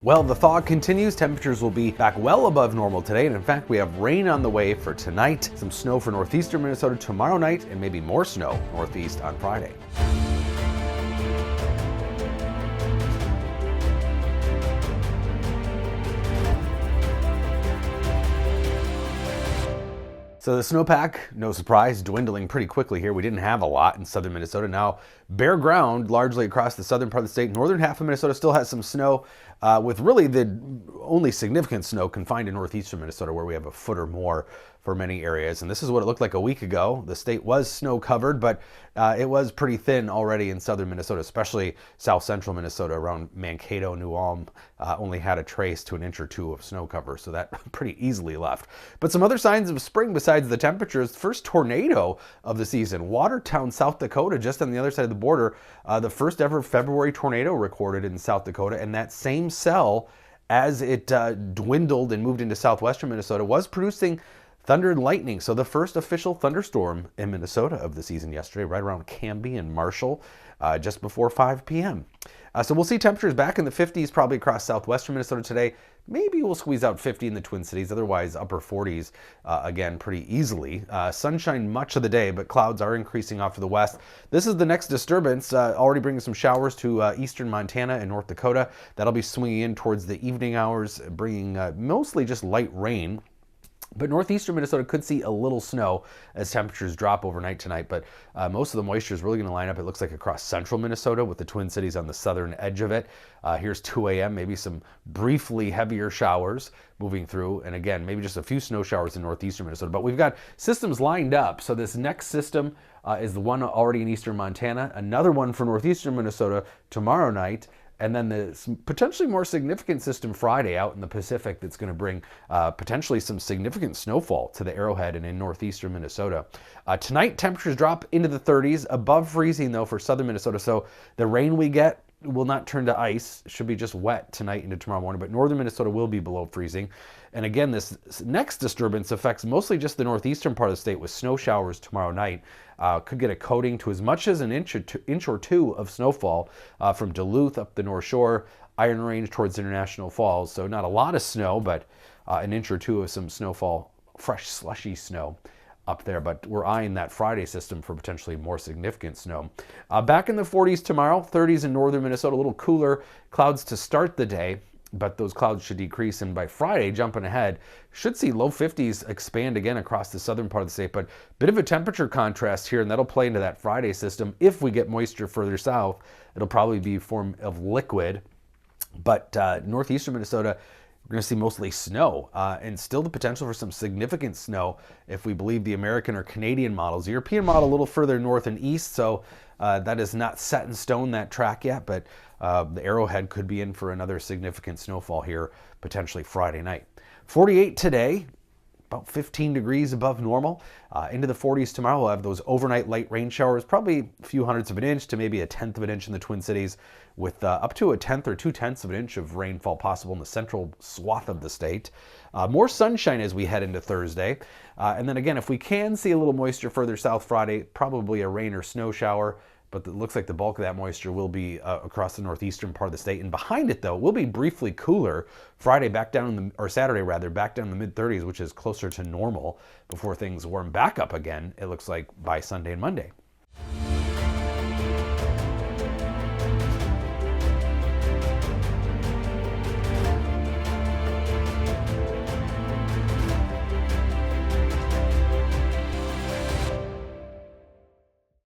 Well, the thaw continues. Temperatures will be back well above normal today. And in fact, we have rain on the way for tonight, some snow for northeastern Minnesota tomorrow night, and maybe more snow northeast on Friday. So the snowpack, no surprise, dwindling pretty quickly here. We didn't have a lot in southern Minnesota. Now, bare ground largely across the southern part of the state. Northern half of Minnesota still has some snow, with really the only significant snow confined to northeastern Minnesota, where we have a foot or more for many areas. And this is what it looked like a week ago. The state was snow covered, but it was pretty thin already in southern Minnesota, especially south central Minnesota around Mankato, New Ulm, only had a trace to an inch or two of snow cover. So that pretty easily left. But some other signs of spring besides the temperatures. First tornado of the season, Watertown, South Dakota, just on the other side of the border. The first ever February tornado recorded in South Dakota. And that same cell, as it dwindled and moved into southwestern Minnesota, was producing thunder and lightning. So the first official thunderstorm in Minnesota of the season yesterday, right around Canby and Marshall, just before 5 p.m. So we'll see temperatures back in the 50s probably across southwestern Minnesota today. Maybe we'll squeeze out 50 in the Twin Cities, otherwise upper 40s again pretty easily. Sunshine much of the day, but clouds are increasing off to the west. This is the next disturbance, already bringing some showers to eastern Montana and North Dakota. That'll be swinging in towards the evening hours, bringing mostly just light rain. But northeastern Minnesota could see a little snow as temperatures drop overnight tonight, but most of the moisture is really going to line up, it looks like, across central Minnesota, with the Twin Cities on the southern edge of it. Here's 2 a.m., maybe some briefly heavier showers moving through, and again, maybe just a few snow showers in northeastern Minnesota. But we've got systems lined up. So this next system is the one already in eastern Montana, another one for northeastern Minnesota tomorrow night, and then the potentially more significant system Friday out in the Pacific that's going to bring potentially some significant snowfall to the Arrowhead and in northeastern Minnesota. Tonight, temperatures drop into the 30s, above freezing though for southern Minnesota. So the rain we get will not turn to ice. It should be just wet tonight into tomorrow morning, but northern Minnesota will be below freezing. And again, this next disturbance affects mostly just the northeastern part of the state with snow showers tomorrow night. Could get a coating to as much as an inch or two of snowfall from Duluth up the North Shore, Iron Range towards International Falls. So not a lot of snow, but an inch or two of some snowfall, fresh slushy snow up there. But we're eyeing that Friday system for potentially more significant snow. Back in the 40s tomorrow, 30s in northern Minnesota, a little cooler. Clouds to start the day, but those clouds should decrease, and by Friday, jumping ahead, should see low 50s expand again across the southern part of the state. But bit of a temperature contrast here, and that'll play into that Friday system. If we get moisture further south, it'll probably be form of liquid. But northeastern Minnesota, we're going to see mostly snow, and still the potential for some significant snow if we believe the American or Canadian models. The European model a little further north and east, so that is not set in stone, that track yet, but the Arrowhead could be in for another significant snowfall here, potentially Friday night. 48 today, about 15 degrees above normal. Into the 40s tomorrow, we'll have those overnight light rain showers, probably a few hundredths of an inch to maybe a tenth of an inch in the Twin Cities, with up to a tenth or 2/10 of an inch of rainfall possible in the central swath of the state. More sunshine as we head into Thursday. And then again, if we can see a little moisture further south Friday, probably a rain or snow shower, but it looks like the bulk of that moisture will be across the northeastern part of the state. And behind it, though, will be briefly cooler Friday, back down in the, or Saturday rather, back down in the mid-30s, which is closer to normal before things warm back up again, it looks like, by Sunday and Monday.